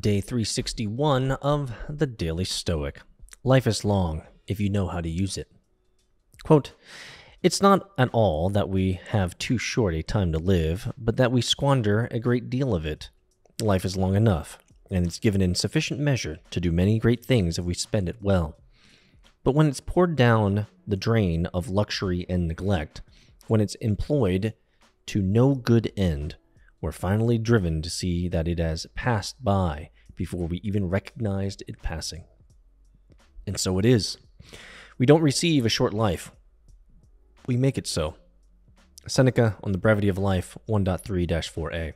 Day 361 of the Daily Stoic. Life is long if you know how to use it. Quote, "It's not at all that we have too short a time to live, but that we squander a great deal of it. Life is long enough, and it's given in sufficient measure to do many great things if we spend it well. But when it's poured down the drain of luxury and neglect, when it's employed to no good end, we're finally driven to see that it has passed by before we even recognized it passing." And so it is. We don't receive a short life. We make it so. Seneca on the Brevity of Life 1.3-4a.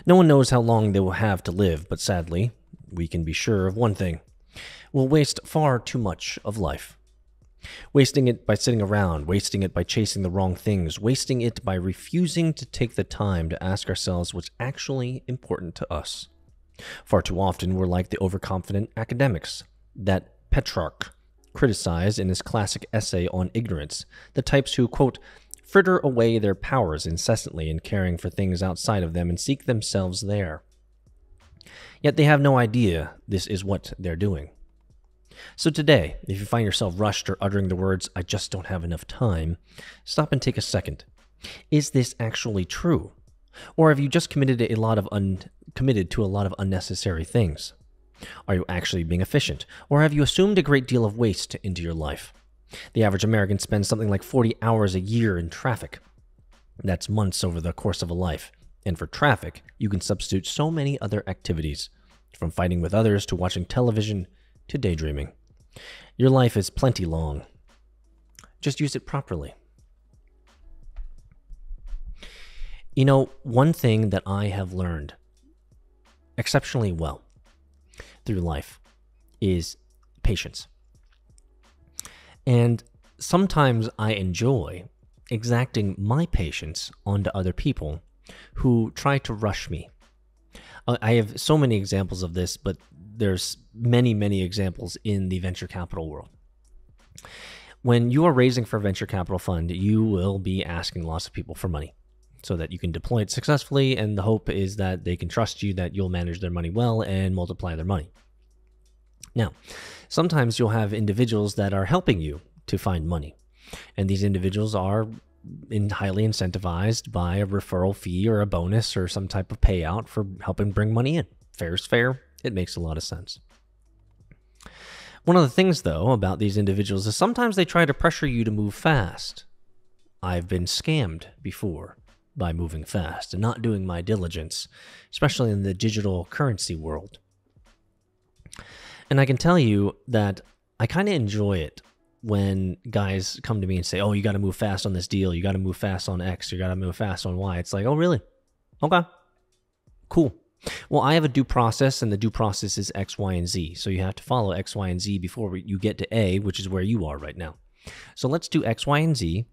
No one knows how long they will have to live, but sadly, we can be sure of one thing. We'll waste far too much of life. Wasting it by sitting around, wasting it by chasing the wrong things, wasting it by refusing to take the time to ask ourselves what's actually important to us. Far too often, we're like the overconfident academics that Petrarch criticized in his classic essay on ignorance, the types who, quote, fritter away their powers incessantly in caring for things outside of them and seek themselves there. Yet they have no idea this is what they're doing. So today, if you find yourself rushed or uttering the words, "I just don't have enough time," stop and take a second. Is this actually true? Or have you just committed to a lot of unnecessary things? Are you actually being efficient? Or have you assumed a great deal of waste into your life? The average American spends something like 40 hours a year in traffic. That's months over the course of a life. And for traffic, you can substitute so many other activities, from fighting with others to watching television to daydreaming. Your life is plenty long. Just use it properly. You know, one thing that I have learned exceptionally well through life is patience. And sometimes I enjoy exacting my patience onto other people who try to rush me. I have so many examples of this, but there's many examples in the venture capital world. When you are raising for a venture capital fund, you will be asking lots of people for money so that you can deploy it successfully, and the hope is that they can trust you, that you'll manage their money well and multiply their money. Now, sometimes you'll have individuals that are helping you to find money, and these individuals are highly incentivized by a referral fee or a bonus or some type of payout for helping bring money in. Fair is fair. It makes a lot of sense. One of the things, though, about these individuals is sometimes they try to pressure you to move fast. I've been scammed before by moving fast and not doing my diligence, especially in the digital currency world. And I can tell you that I kind of enjoy it when guys come to me and say, "Oh, you got to move fast on this deal. You got to move fast on X. You got to move fast on Y." It's like, "Oh, really? Okay, cool. Well, I have a due process, and the due process is X, Y, and Z. So you have to follow X, Y, and Z before you get to A, which is where you are right now. So let's do X, Y, and Z."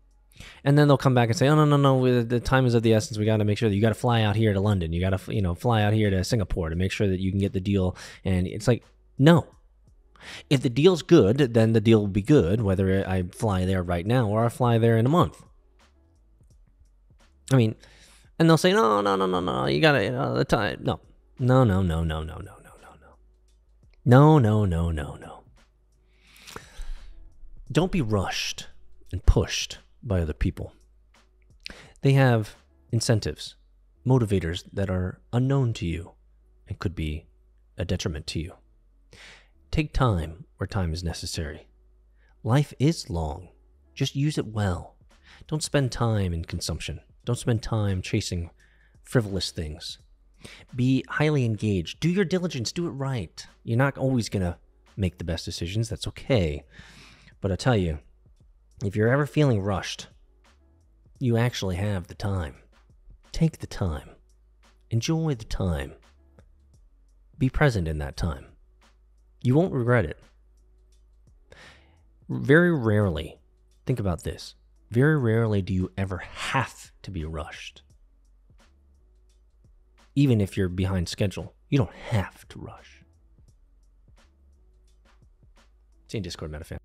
And then they'll come back and say, "Oh, no, the time is of the essence. We got to make sure that you got to fly out here to London. You got to, fly out here to Singapore to make sure that you can get the deal." And it's like, no. If the deal's good, then the deal will be good, whether I fly there right now or I fly there in a month. I mean, and they'll say, no, you got to, the time. No. Don't be rushed and pushed by other people. They have incentives, motivators that are unknown to you and could be a detriment to you. Take time where time is necessary. Life is long. Just use it well. Don't spend time in consumption. Don't spend time chasing frivolous things. Be highly engaged. Do your diligence. Do it right. You're not always going to make the best decisions. That's okay. But I tell you, if you're ever feeling rushed, you actually have the time. Take the time. Enjoy the time. Be present in that time. You won't regret it. Very rarely, think about this, very rarely do you ever have to be rushed. Even if you're behind schedule, you don't have to rush. See you in Discord, MetaFam.